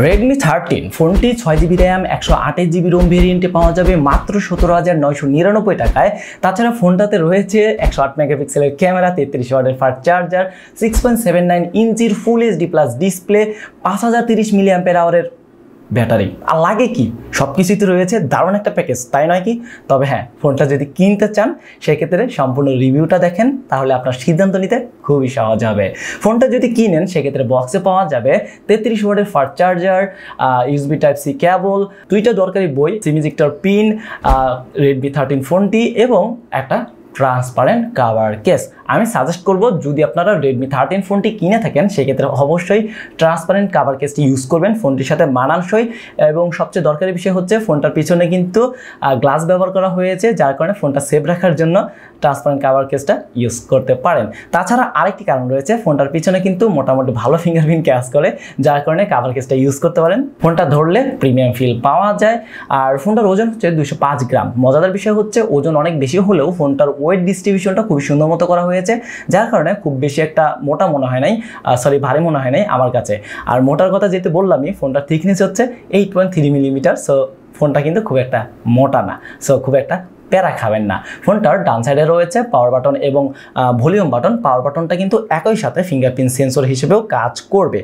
Redmi 13 ফোনটি 6GB RAM 128GB ROM ভেরিয়েন্টে পাওয়া যাবে মাত্র 17,999 টাকায়। তাছাড়া ফোনটাতে রয়েছে 108 মেগাপিক্সেলের ক্যামেরা, 33 ওয়াটের ফাস্ট চার্জার, 6.79 ইঞ্চির full HD plus display, 5030 mAh battery. আর লাগে কি, সব কিছুই তো রয়েছে, দারুণ একটা প্যাকেজ, তাই নয় কি? তবে হ্যাঁ, ফোনটা যদি কিনতে চান সেক্ষেত্রে সম্পূর্ণ রিভিউটা দেখেন, তাহলে আপনার সিদ্ধান্ত নিতে খুবই সহজ হবে। ফোনটা যদি কিনেন সেক্ষেত্রে বক্সে পাওয়া যাবে 33 ওয়াটের ফাস্ট চার্জার, USB Type-C কেবল, 2টা দরকারি বই, সিম ইজেক্টর পিন, Redmi 13 ফোনটি এবং একটা ট্রান্সপারেন্ট কাভার কেস। আমি সাজেস্ট করব, যদি আপনারা Redmi 13 ফোনটি কিনে থাকেন সেক্ষেত্রে অবশ্যই ট্রান্সপারেন্ট কাভার কেসটি ইউজ করবেন, ফোনটির সাথে মানানসই। এবং সবচেয়ে দরকারি বিষয় হচ্ছে ফোনটার পিছনে কিন্তু গ্লাস ব্যবহার করা হয়েছে, যার কারণে ফোনটা সেভ রাখার জন্য ট্রান্সপারেন্ট কাভার কেসটা ইউজ করতে পারেন। তাছাড়া আরেকটি কারণ রয়েছে, ফোনটার পিছনে কিন্তু মোটামুটি ভালো ফিঙ্গারপ্রিন্ট ক্যাচ করে, যার কারণে কাভার কেসটা ইউজ করতে পারেন। ফোনটা ধরলে প্রিমিয়াম ফিল পাওয়া যায়। আর ফোনটার ওজন হচ্ছে 205 গ্রাম। মজাদার বিষয় হচ্ছে ওজন অনেক বেশি হলেও ফোনটার ওয়েট ডিস্ট্রিবিউশনটা খুবই সুন্দর মতো করা হয়েছে, যার কারণে খুব বেশি একটা মোটা মনে হয় নাই, ভারী মনে হয় নাই আমার কাছে। আর মোটার কথা যেহেতু বললামই, ফোনটার থিকনেস হচ্ছে 8.3 মিলিমিটার। সো ফোনটা কিন্তু খুব একটা মোটা না, সো খুব একটা প্যারা খাবেন না। ফোনটার ডান সাইডে রয়েছে পাওয়ার বাটন এবং ভলিউম বাটন। পাওয়ার বাটনটা কিন্তু একই সাথে ফিঙ্গারপ্রিন্ট সেন্সর হিসেবেও কাজ করবে।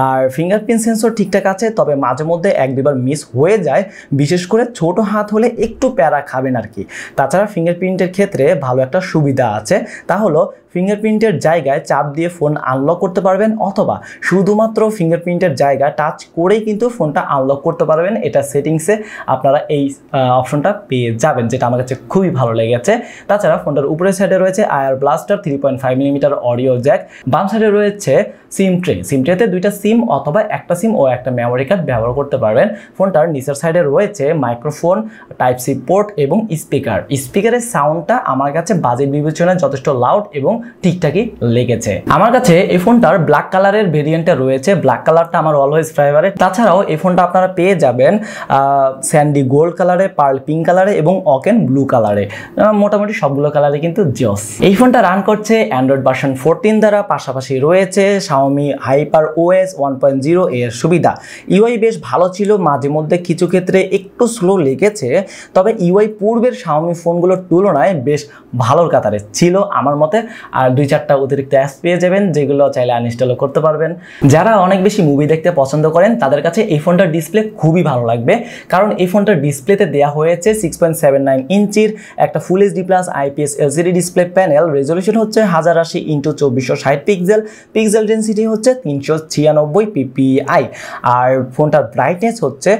আর ফিঙ্গারপ্রিন্ট সেন্সর ঠিকঠাক আছে, তবে মাঝে মধ্যে 1-2বার মিস হয়ে যায়, বিশেষ করে ছোট হাত হলে একটু প্যারা খাবেন আর কি। তাছাড়া ফিঙ্গারপ্রিন্টের ক্ষেত্রে ভালো একটা সুবিধা আছে, তা হলো ফিঙ্গারপ্রিন্টের জায়গায় চাপ দিয়ে ফোন আনলক করতে পারবেন, অথবা শুধুমাত্র ফিঙ্গারপ্রিন্টের জায়গা টাচ করেই কিন্তু ফোনটা আনলক করতে পারবেন। এটা সেটিংসে আপনারা এই অপশনটা পেয়ে যাবেন, যেটা আমার কাছে খুবই ভালো লেগেছে। তাছাড়া ফোনটার উপরের সাইডে রয়েছে আয়ার ব্লাস্টার, 3.5 মিলিমিটার অডিও জ্যাক। বাম সাইডে রয়েছে সিম ট্রে। সিম ট্রেতে 2টা সিম অথবা একটা সিম ও একটা মেমোরি কার্ড ব্যবহার করতে পারবেন। ফোনটার নিচের সাইডে রয়েছে মাইক্রোফোন, Type-C পোর্ট এবং স্পিকার। স্পিকারের সাউন্ডটা আমার কাছে বাজেট বিবেচনায় যথেষ্ট লাউড এবং ঠিকঠাকই লেগেছে। আমার কাছে এই ফোনটার ব্ল্যাক কালারের ভেরিয়েন্টটা রয়েছে, ব্ল্যাক কালারটা আমার অলওয়েজ ফেভারিট। তাছাড়াও এই ফোনটা আপনারা পেয়ে যাবেন স্যান্ডি গোল্ড কালারে, পার্ল পিঙ্ক কালারে এবং অকেন ব্লু কালারে। মোটামুটি সবগুলো কালারে কিন্তু জস। এই ফোনটা রান করছে অ্যান্ড্রয়েড ভার্সন 14 দ্বারা, পাশাপাশি রয়েছে Xiaomi HyperOS 1.0 এর সুবিধা। ইউআই বেশ ভালো ছিল, মাঝে মধ্যে কিছু ক্ষেত্রে একটু স্লো লেগেছে, তবে ইউআই পূর্বের Xiaomi ফোনগুলোর তুলনায় বেশ ভালোর কাতারে ছিল আমার মতে। আর 2-4টা অতিরিক্ত অ্যাপস পেয়ে যাবেন, যেগুলো চাইলে আনইনস্টলও করতে পারবেন। যারা অনেক বেশি মুভি দেখতে পছন্দ করেন তাদের কাছে এই ফোনটার ডিসপ্লে খুবই ভালো লাগবে, কারণ এই ফোনটার ডিসপ্লেতে দেওয়া হয়েছে 6.79 ইঞ্চির একটা ফুল HD plus IPS LCD display panel. Resolution হচ্ছে 1080x2460 পিক্সেল, পিক্সেল ডেন্সিটি হচ্ছে 396 ppi। আর ফোনটার ব্রাইটনেস হচ্ছে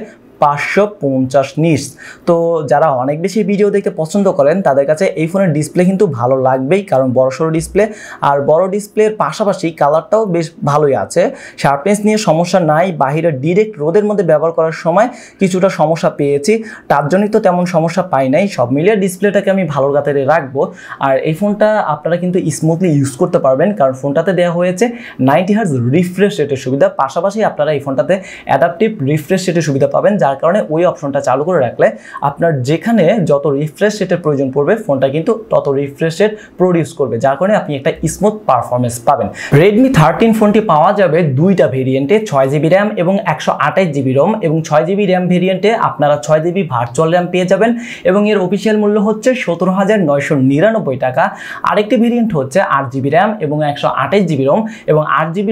550 নিটস। তো যারা অনেক বেশি ভিডিও দেখতে পছন্দ করেন তাদের কাছে এই ফোনের ডিসপ্লে কিন্তু ভালো লাগবেই, কারণ বড়সড় ডিসপ্লে। আর বড় ডিসপ্লের পাশাপাশি কালারটাও বেশ ভালোই আছে, শার্পনেস নিয়ে সমস্যা নাই। বাহিরে ডিরেক্ট রোদের মধ্যে ব্যবহার করার সময় কিছুটা সমস্যা পেয়েছি, টাচজনিত তেমন সমস্যা পাই নাই। সব মিলিয়ে ডিসপ্লেটাকে আমি ভালো কাতারে রাখবো। আর এই ফোনটা আপনারা কিন্তু স্মুথলি ইউজ করতে পারবেন, কারণ ফোনটাতে দেওয়া হয়েছে 90 হার্জ রিফ্রেশ রেটের সুবিধা। পাশাপাশি আপনারা এই ফোনটাতে অ্যাডাপটিভ রিফ্রেশ রেটের সুবিধা পাবেন, যার কারণে ওই অপশনটা চালু করে রাখলে আপনার যেখানে যত রিফ্রেশ রেটের প্রয়োজন পড়বে ফোনটা কিন্তু তত রিফ্রেশ রেট প্রডিউস করবে, যার কারণে আপনি একটা স্মুথ পারফরমেন্স পাবেন। Redmi 13 ফোনটি পাওয়া যাবে 2টা ভেরিয়েন্টে, 6GB RAM এবং 128GB ROM। এবং 6GB RAM ভেরিয়েন্টে আপনারা 6GB ভার্চুয়াল RAM পেয়ে যাবেন এবং এর অফিসিয়াল মূল্য হচ্ছে 17,999 টাকা। আরেকটি ভেরিয়েন্ট হচ্ছে 8GB RAM এবং 128GB ROM। এবং 8GB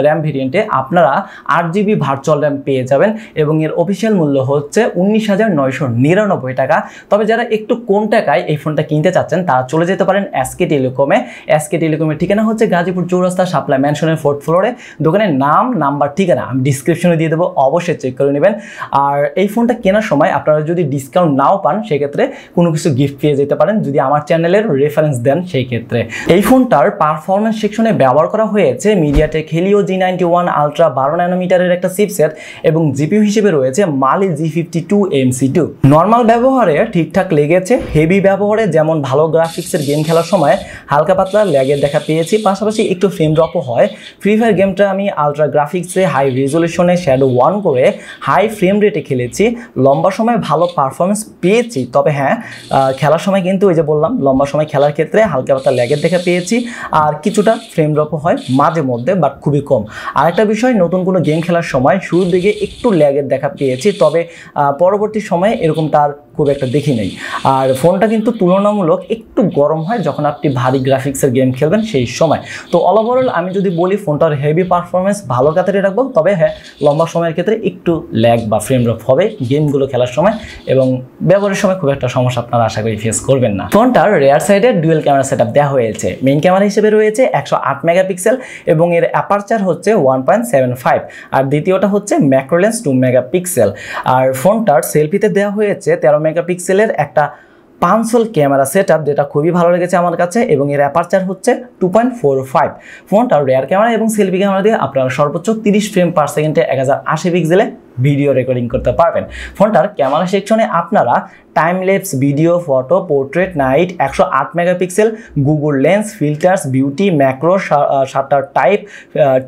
RAM ভেরিয়েন্টে আপনারা 8GB ভার্চুয়াল RAM পেয়ে যাবেন এবং এর অফিসিয়াল মূল্য হচ্ছে 19,999 টাকা। তবে যারা একটু কম টাকায় এই ফোনটা কিনতে চাচ্ছেন তারা চলে যেতে পারেন SK টেলিকমে। SK টেলিকমের ঠিকানা হচ্ছে গাজীপুর চৌরাস্তা সাপ্লাই ম্যানশনের 4th ফ্লোরে। দোকানের নাম, নাম্বার, ঠিকানা আমি ডিসক্রিপশনে দিয়ে দেবো, অবশ্যই চেক করে নেবেন। আর এই ফোনটা কেনার সময় আপনারা যদি ডিসকাউন্ট নাও পান সেক্ষেত্রে কোনো কিছু গিফট পেয়ে যেতে পারেন যদি আমার চ্যানেলের রেফারেন্স দেন সেই ক্ষেত্রে। এই ফোনটার পারফরমেন্স সেকশনে ব্যবহার করা হয়েছে MediaTek Helio G91 Ultra 12 ন্যানোমিটারের একটা চিপসেট এবং জিপিইউ হিসেবে রয়েছে মালি G52 MC2। নর্মাল ব্যবহারে ঠিকঠাক লেগেছে, হেভি ব্যবহারে যেমন ভালো গ্রাফিক্সের গেম খেলার সময় হালকা পাতলা ল্যাগের দেখা পেয়েছি, পাশাপাশি একটু ফ্রেম ড্রপও হয়। ফ্রি ফায়ার গেমটা আমি আলট্রা গ্রাফিক্সে হাই রেজলিউশনে শ্যাডো 1 করে হাই ফ্রেম রেটে খেলেছি, লম্বা সময় ভালো পারফরমেন্স পেয়েছি। তবে হ্যাঁ, খেলার সময় কিন্তু ওই যে বললাম, লম্বা সময় খেলার ক্ষেত্রে হালকা পাতলা ল্যাগের দেখা পেয়েছি, আর কিছুটা ফ্রেম ড্রপও হয় মাঝে মধ্যে, বাট খুবই কম। আরেকটা বিষয়, নতুন কোনো গেম খেলার সময় শুরুর দিকে একটু ল্যাগের দেখা পেয়েছি, তবে পরবর্তী সময়ে এরকমটা আর খুব একটা দেখি নেই। আর ফোনটা কিন্তু তুলনামূলক একটু গরম হয় যখন আপনি ভারী গ্রাফিক্সের গেম খেলবেন সেই সময়। তো অল ওভারঅল আমি যদি বলি ফোনটার হেভি পারফরমেন্স ভালো কাতারে রাখবো, তবে হ্যাঁ লম্বা সময়ের ক্ষেত্রে একটু ল্যাগ বা ফ্রেম ড্রপ হবে গেমগুলো খেলার সময়, এবং ব্যবহারের সময় খুব একটা সমস্যা আপনারা আশা করি ফেস করবেন না। ফোনটার রেয়ার সাইডে ডুয়েল ক্যামেরা সেটআপ দেওয়া হয়েছে। মেইন ক্যামেরা হিসেবে রয়েছে 108 মেগাপিক্সেল এবং এর অ্যাপারচার হচ্ছে 1.75, আর দ্বিতীয়টা হচ্ছে ম্যাক্রো লেন্স 2 মেগাপিক্সেল। আর ফোনটার সেলফিতে দেওয়া হয়েছে 13 মেগাপিক্সেলের একটা পাঁচল ক্যামেরা সেটআপ, যেটা খুবই ভালো লেগেছে আমার কাছে, এবং এর অ্যাপারচার হচ্ছে 2.45। ফোনটার রেয়ার ক্যামেরা এবং সেলফি ক্যামেরা দিয়ে আপনারা সর্বোচ্চ 30 ফ্রেম পার সেকেন্ডে 1080 পিক্সেলে ভিডিও রেকর্ডিং করতে পারবেন। ফোনটার ক্যামেরা সেকশনে আপনারা time lapse, video, photo, portrait, night, 108 megapixel, Google lens, filters, beauty, macro, shutter type,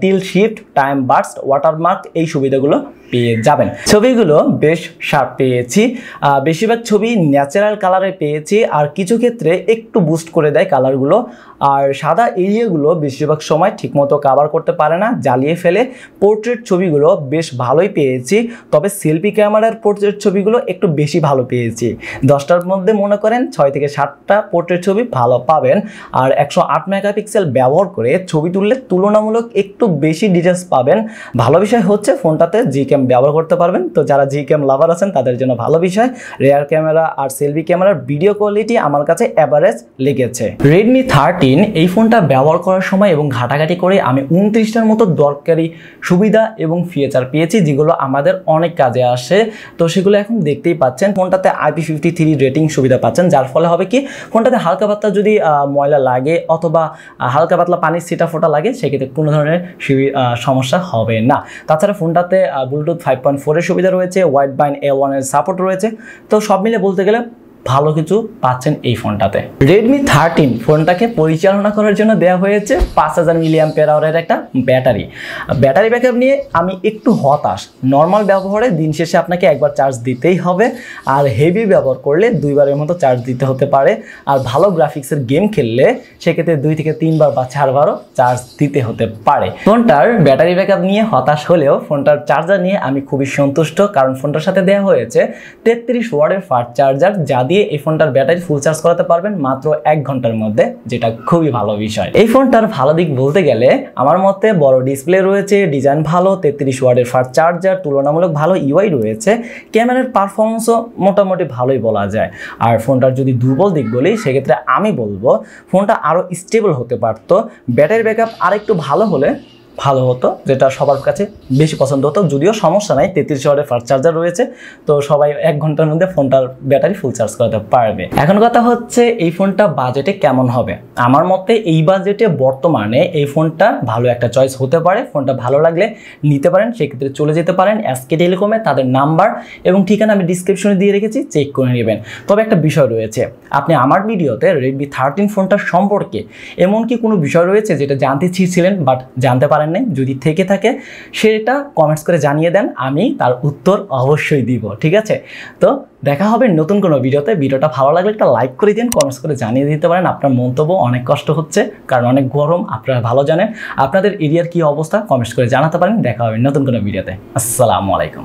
tilt shift, time burst, watermark এই সুবিধাগুলো পেয়ে যাবেন। ছবিগুলো বেশ শার্প পেয়েছি, বেশিরভাগ ছবি ন্যাচারাল কালারে পেয়েছি, আর কিছু ক্ষেত্রে একটু বুস্ট করে দেয় কালারগুলো। আর সাদা এরিয়াগুলো বেশিরভাগ সময় ঠিকমতো কভার করতে পারে না, জ্বালিয়ে ফেলে। পোর্ট্রেট ছবিগুলো বেশ ভালোই পেয়েছি, তবে সেলফি ক্যামেরার পোর্ট্রেট ছবিগুলো একটু বেশি ভালো পেয়েছি। 10টার মধ্যে মনে করেন 6 থেকে 7টা পোর্ট্রেট ছবি ভালো পাবেন। আর 108 মেগাপিক্সেল ব্যবহার করে ছবি তুললে তুলনামূলক একটু বেশি ডিটেলস পাবেন। ভালো বিষয় হচ্ছে ফোনটাতে জি ক্যাম ব্যবহার করতে পারবেন, তো যারা জি ক্যাম লাভার আছেন তাদের জন্য ভালো বিষয়। রেয়ার ক্যামেরা আর সেলফি ক্যামেরার ভিডিও কোয়ালিটি আমার কাছে অ্যাভারেজ লেগেছে। রেডমি 13 এই ফোনটা ব্যবহার করার সময় এবং ঘাটাঘাটি করে আমি 29টার মতো দরকারি সুবিধা এবং ফিচার পেয়েছি, যেগুলো আমাদের অনেক কাজে আসে। তো সেগুলো এখন দেখতেই পাচ্ছেন। ফোনটাতে IP53 রেটিং সুবিধা পাচ্ছেন, যার ফলে হবে কি, ফোনটাতে হালকা পাতলা যদি ময়লা লাগে অথবা হালকা পাতলা পানির ছিটা ফোটা লাগে, সেক্ষেত্রে কোনো ধরনের সমস্যা হবে না। তাছাড়া ফোনটাতে ব্লুটুথ 5.4 এর সুবিধা রয়েছে, ওয়াইড বাইন্ড A1 এর সাপোর্ট রয়েছে। তো সব মিলে বলতে গেলে ভালো কিছু পাচ্ছেন এই ফোনটাতে। রেডমি 13 ফোনটাকে পরিচালনা করার জন্য দেওয়া হয়েছে 5000 mAh একটা ব্যাটারি। ব্যাটারি ব্যাকআপ নিয়ে আমি একটু হতাশ। নর্মাল ব্যবহারে দিন শেষে আপনাকে একবার চার্জ দিতেই হবে, আর হেভি ব্যবহার করলে 2বারের মতো চার্জ দিতে হতে পারে। আর ভালো গ্রাফিক্সের গেম খেললে সেক্ষেত্রে 2 থেকে 3বার বা 4বারও চার্জ দিতে হতে পারে। ফোনটার ব্যাটারি ব্যাকআপ নিয়ে হতাশ হলেও ফোনটার চার্জার নিয়ে আমি খুবই সন্তুষ্ট, কারণ ফোনটার সাথে দেওয়া হয়েছে 33 ওয়াটের ফাস্ট চার্জার, যা দিয়ে এই ফোনটার ব্যাটারি ফুল চার্জ করাতে পারবেন মাত্র 1 ঘন্টার মধ্যে, যেটা খুবই ভালো বিষয়। এই ফোনটার ভালো দিক বলতে গেলে আমার মতে বড় ডিসপ্লে রয়েছে, ডিজাইন ভালো, 33 ওয়াটের ফাস্ট চার্জার, তুলনামূলক ভালো ইউআই রয়েছে, ক্যামেরার পারফরমেন্সও মোটামুটি ভালোই বলা যায়। আর ফোনটার যদি দুর্বল দিক বলি, সেক্ষেত্রে আমি বলবো ফোনটা আরও স্টেবল হতে পারতো। ব্যাটারি ব্যাকআপ আরেকটু ভালো হলে ভালো হতো, যেটা সবার কাছে বেশি পছন্দ হতো। যদিও সমস্যা নাই, 33 ওয়াটের ফাস্ট চার্জার রয়েছে, তো সবাই 1 ঘন্টার মধ্যে ফোনটার ব্যাটারি ফুল চার্জ করাতে পারবে। এখন কথা হচ্ছে এই ফোনটা বাজেটে কেমন হবে। আমার মতে এই বাজেটে বর্তমানে এই ফোনটা ভালো একটা চয়েস হতে পারে। ফোনটা ভালো লাগলে নিতে পারেন, সেক্ষেত্রে চলে যেতে পারেন এসকে টেলিকমে। তাদের নাম্বার এবং ঠিকানা আমি ডিসক্রিপশনে দিয়ে রেখেছি, চেক করে নেবেন। তবে একটা বিষয় রয়েছে, আপনি আমার ভিডিওতে রেডমি 13 ফোনটার সম্পর্কে এমনকি কোনো বিষয় রয়েছে যেটা জানতে চেয়েছিলেন বাট জানতে পারেন নাই, যদি থেকে থাকে সেটা কমেন্টস করে জানিয়ে দেন, আমি তার উত্তর অবশ্যই দিব। ঠিক আছে, তো দেখা হবে নতুন কোনো ভিডিওতে। ভিডিওটা ভালো লাগলে একটা লাইক করে দিন, কমেন্টস করে জানিয়ে দিতে পারেন আপনার মন্তব্য। অনেক কষ্ট হচ্ছে কারণ অনেক গরম, আপনারা ভালো জানেন। আপনাদের এরিয়ার কি অবস্থা কমেন্টস করে জানাতে পারেন। দেখা হবে নতুন কোনো ভিডিওতে। আসসালামু আলাইকুম।